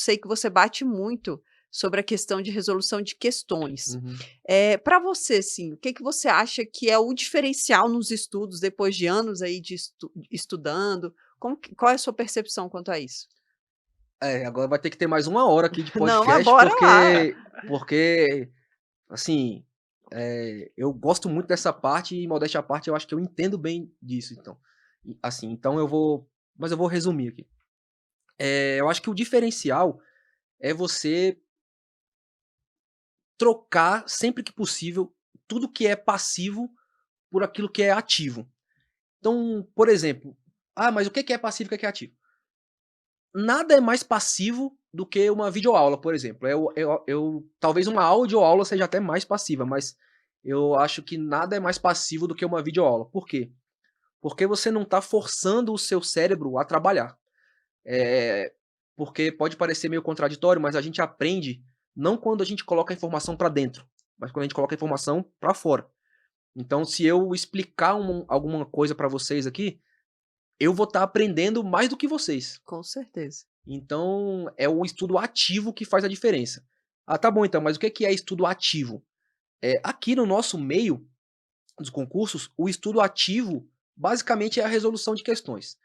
sei que você bate muito sobre a questão de resolução de questões. Uhum. Para você, assim, o que que você acha que é o diferencial nos estudos depois de anos aí de estudando? Qual é a sua percepção quanto a isso? Agora vai ter que ter mais 1 hora aqui de Não, mas podcast, bora lá. porque assim, eu gosto muito dessa parte e modéstia à parte, eu acho que eu entendo bem disso então. E, assim, então eu vou resumir aqui. Eu acho que o diferencial é você trocar sempre que possível tudo que é passivo por aquilo que é ativo. Então, por exemplo, mas o que é passivo e o que é ativo? Nada é mais passivo do que uma videoaula, por exemplo. Talvez uma audioaula seja até mais passiva, mas eu acho que nada é mais passivo do que uma videoaula. Por quê? Porque você não está forçando o seu cérebro a trabalhar. É, porque pode parecer meio contraditório, mas a gente aprende não quando a gente coloca a informação para dentro, mas quando a gente coloca a informação para fora. Então, se eu explicar alguma coisa para vocês aqui, eu vou estar aprendendo mais do que vocês. Com certeza. Então, é o estudo ativo que faz a diferença. Tá bom então, mas o que é estudo ativo? Aqui no nosso meio dos concursos, o estudo ativo basicamente é a resolução de questões.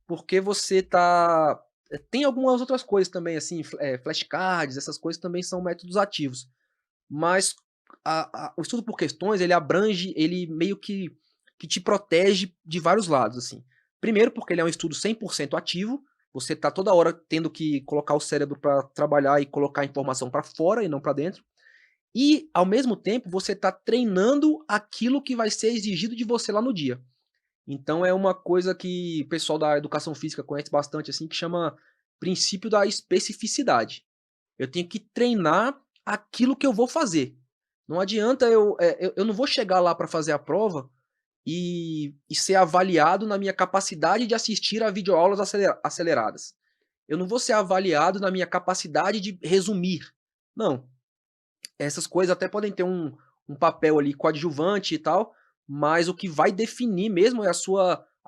Porque você tá. Tem algumas outras coisas também, assim, flashcards, essas coisas também são métodos ativos. Mas o estudo por questões, ele abrange, ele meio que te protege de vários lados, assim. Primeiro, porque ele é um estudo 100% ativo, você está toda hora tendo que colocar o cérebro para trabalhar e colocar a informação para fora e não para dentro. E, ao mesmo tempo, você está treinando aquilo que vai ser exigido de você lá no dia. Então é uma coisa que o pessoal da educação física conhece bastante, assim, que chama princípio da especificidade. Eu tenho que treinar aquilo que eu vou fazer. Não adianta eu não vou chegar lá para fazer a prova e ser avaliado na minha capacidade de assistir a videoaulas aceleradas. Eu não vou ser avaliado na minha capacidade de resumir. Não. Essas coisas até podem ter um papel ali coadjuvante e tal, mas o que vai definir mesmo é a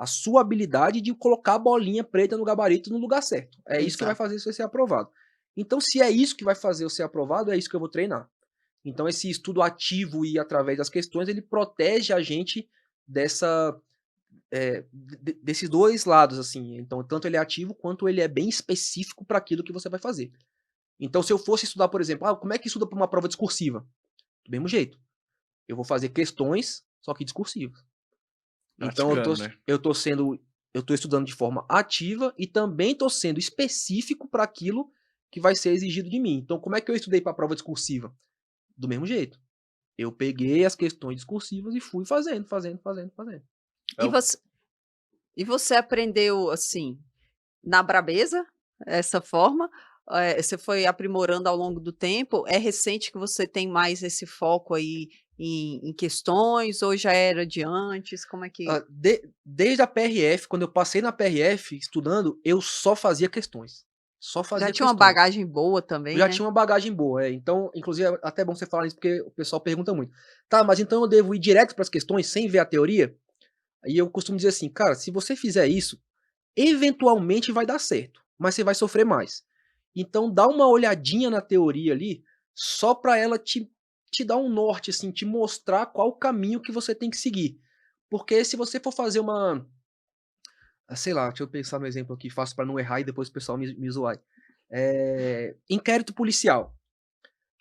sua habilidade de colocar a bolinha preta no gabarito no lugar certo. É isso que vai Exato. fazer você ser aprovado. Então, se é isso que vai fazer eu ser aprovado, é isso que eu vou treinar. Então, esse estudo ativo e através das questões, ele protege a gente desses dois lados, assim. Então, tanto ele é ativo quanto ele é bem específico para aquilo que você vai fazer. Então, se eu fosse estudar, por exemplo, como é que estuda para uma prova discursiva? Do mesmo jeito. Eu vou fazer questões, só que discursivas. Então, Praticando, né? eu tô estudando de forma ativa e também tô sendo específico para aquilo que vai ser exigido de mim. Então, como é que eu estudei para a prova discursiva? Do mesmo jeito. Eu peguei as questões discursivas e fui fazendo, fazendo, fazendo, fazendo. É E o você e você aprendeu, assim, na brabeza, essa forma? Você foi aprimorando ao longo do tempo? É recente que você tem mais esse foco aí em questões ou já era de antes? Como é que desde a PRF, quando eu passei na PRF estudando, eu só fazia questões. Só já fazia tinha uma questões. bagagem boa Eu também, já né? tinha uma bagagem boa, então, inclusive, é até bom você falar isso, porque o pessoal pergunta muito. Tá, mas então eu devo ir direto para as questões sem ver a teoria? Aí eu costumo dizer assim, cara, se você fizer isso, eventualmente vai dar certo, mas você vai sofrer mais. Então dá uma olhadinha na teoria ali, só para ela te dar um norte, assim, te mostrar qual o caminho que você tem que seguir. Porque se você for fazer sei lá, deixa eu pensar no exemplo aqui, fácil para não errar e depois o pessoal me zoar. Inquérito policial.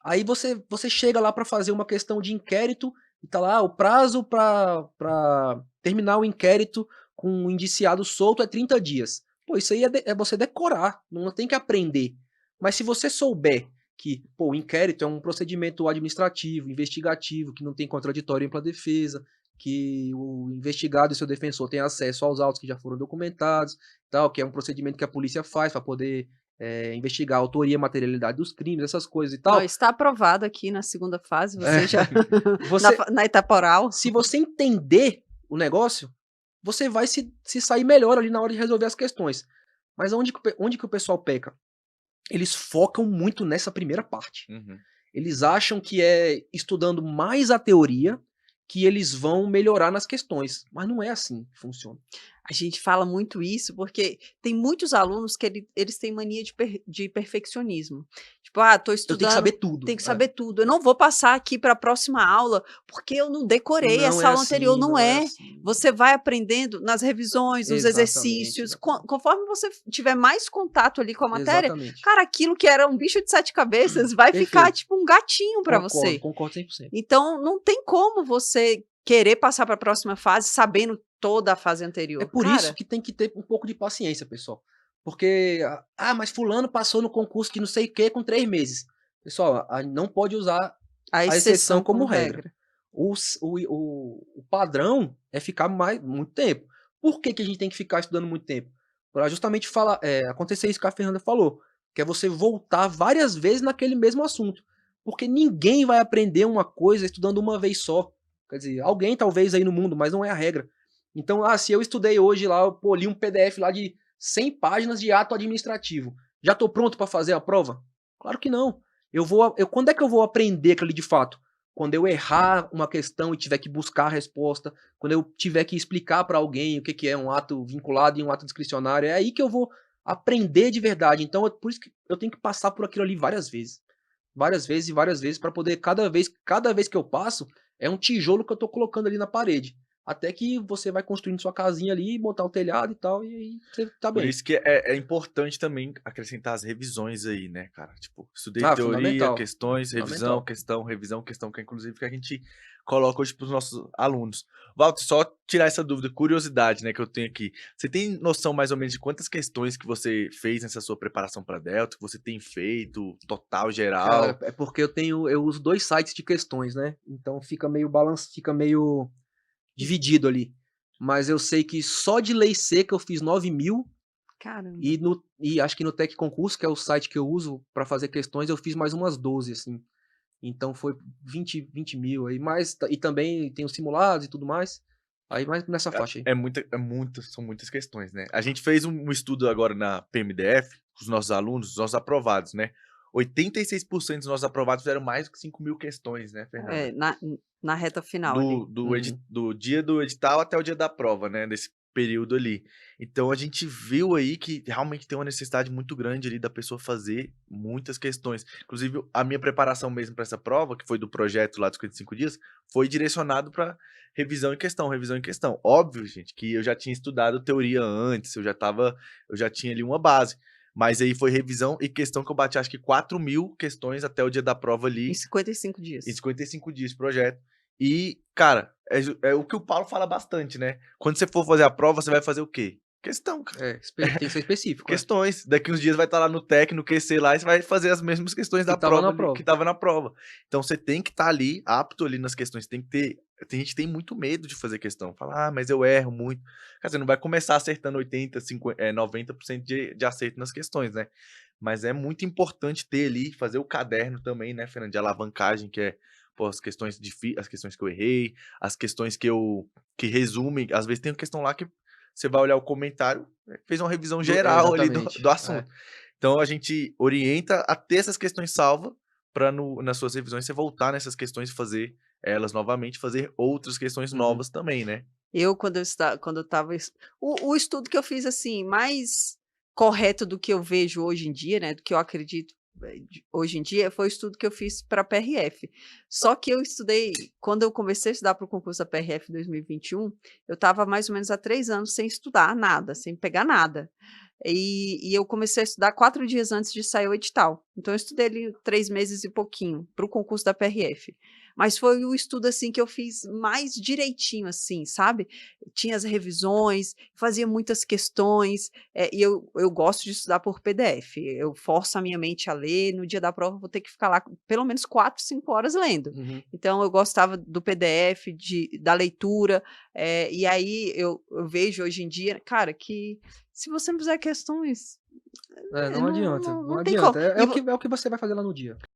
Aí você chega lá para fazer uma questão de inquérito e tá lá, o prazo para terminar o inquérito com um indiciado solto é 30 dias. Pô, isso aí é você decorar, não tem que aprender. Mas se você souber que, pô, o inquérito é um procedimento administrativo, investigativo, que não tem contraditório em ampla defesa, que o investigado e seu defensor têm acesso aos autos que já foram documentados, tal, que é um procedimento que a polícia faz para poder investigar a autoria e materialidade dos crimes, essas coisas e Não, tal. está aprovado aqui na segunda fase, É, você já você, na etapa oral. se você entender o negócio, você vai se sair melhor ali na hora de resolver as questões. Mas onde que o pessoal peca? Eles focam muito nessa primeira parte. Uhum. Eles acham que é estudando mais a teoria que eles vão melhorar nas questões. Mas não é assim que funciona. A gente fala muito isso, porque tem muitos alunos que eles têm mania de perfeccionismo. Tipo: "Ah, estou Eu tenho que estudando, saber tudo. tenho que saber tudo. Eu não vou passar aqui para a próxima aula, porque eu não decorei Não essa é aula anterior". assim, Não não é é. assim. Você vai aprendendo nas revisões, nos Exatamente, exercícios, exatamente. conforme você tiver mais contato ali com a matéria, Exatamente. cara, aquilo que era um bicho de 7 cabeças vai ficar Perfeito. tipo um gatinho para Concordo, você. concordo 100%. Então, não tem como você querer passar para a próxima fase sabendo toda a fase É anterior. por isso Cara, que tem que ter um pouco de paciência, pessoal. Porque, mas fulano passou no concurso de não sei o quê com 3 meses. Pessoal, não pode usar a a exceção exceção como como regra. regra. O padrão é ficar muito tempo. Por que que a gente tem que ficar estudando muito tempo? Para justamente acontecer isso que a Fernanda falou, que é você voltar várias vezes naquele mesmo assunto. Porque ninguém vai aprender uma coisa estudando uma vez só. Quer dizer, alguém talvez aí no mundo, mas não é a regra. Então, se eu estudei hoje lá, pô, li um PDF lá de 100 páginas de ato administrativo. Já estou pronto para fazer a prova? Claro que não. Quando é que eu vou aprender aquilo ali de fato? Quando eu errar uma questão e tiver que buscar a resposta, quando eu tiver que explicar para alguém o que, que é um ato vinculado e um ato discricionário, é aí que eu vou aprender de verdade. Então, é por isso que eu tenho que passar por aquilo ali várias vezes. Várias vezes e várias vezes para poder, cada vez que eu passo, é um tijolo que eu estou colocando ali na parede. Até que você vai construindo sua casinha ali, botar o telhado e tal, e aí você tá Por bem. isso que é importante também acrescentar as revisões aí, né, cara? Tipo, estudei teoria, Fundamental. questões, revisão, Fundamental. questão, revisão, questão, que é inclusive que a gente coloca hoje para os nossos alunos. Walter, só tirar essa dúvida, curiosidade, né, que eu tenho aqui. Você tem noção mais ou menos de quantas questões que você fez nessa sua preparação para Delta, que você tem feito, total, Cara, geral? é porque eu uso 2 sites de questões, né, então fica meio dividido ali. Mas eu sei que só de lei seca eu fiz 9.000 Caramba. e acho que no Tec Concurso, que é o site que eu uso para fazer questões, eu fiz mais umas 12, assim. Então foi 20.000 aí, e também tem os simulados e tudo mais, aí mais nessa faixa aí. São muitas questões, né? A gente fez um estudo agora na PMDF, com os nossos alunos, os nossos aprovados, né? 86% dos nossos aprovados fizeram mais do que 5.000 questões, né, Fernanda? É, na reta final ali. Uhum. Do dia do edital até o dia da prova, né, desse período ali. Então a gente viu aí que realmente tem uma necessidade muito grande ali da pessoa fazer muitas questões. Inclusive, a minha preparação mesmo para essa prova, que foi do projeto lá dos 55 dias, foi direcionado para revisão em questão, revisão em questão. Óbvio, gente, que eu já tinha estudado teoria antes, eu já tinha ali uma base. Mas aí foi revisão e questão que eu bati, acho que 4.000 questões até o dia da prova Em ali, 55 em dias. 55 dias de projeto. E, cara, é o que o Paulo fala bastante, né? Quando você for fazer a prova, você vai fazer o quê? Questão, cara. Tem que ser específico, Questões. Daqui uns dias vai estar lá no TEC, no QC lá, e você vai fazer as mesmas questões que da tava prova na ali, que prova. tava na prova. Então você tem que estar ali, apto ali nas questões. Tem que ter. Tem gente que tem muito medo de fazer questão. Fala, mas eu erro muito. Cara, você não vai começar acertando 80, 50, 90% de acerto nas questões, né? Mas é muito importante ter ali, fazer o caderno também, né, Fernando, de alavancagem, que é, pô, as questões as questões que eu errei, as questões que resumem, às vezes tem uma questão lá que você vai olhar o comentário, fez uma revisão geral ali do Exatamente. assunto. Então a gente orienta a ter essas questões salvas para nas suas revisões você voltar nessas questões e fazer elas novamente, fazer outras questões Uhum. novas também, né. Quando eu estava o estudo que eu fiz, assim, mais correto do que eu vejo hoje em dia, né, do que eu acredito, hoje em dia, foi o estudo que eu fiz pra PRF. Só que eu estudei quando eu comecei a estudar para o concurso da PRF 2021, eu estava mais ou menos há 3 anos sem estudar nada, sem pegar nada. E eu comecei a estudar 4 dias antes de sair o edital. Então eu estudei ali 3 meses e pouquinho para o concurso da PRF. Mas foi o estudo, assim, que eu fiz mais direitinho, assim, sabe. Tinha as revisões, fazia muitas questões, e eu gosto de estudar por PDF. Eu forço a minha mente a ler, no dia da prova eu vou ter que ficar lá pelo menos 4, 5 horas lendo. Uhum. Então eu gostava do PDF, da leitura, e aí eu vejo hoje em dia, cara, que se você não fizer questões, Não não adianta, não não não tem como. adianta. E vo É o que você vai fazer lá no dia.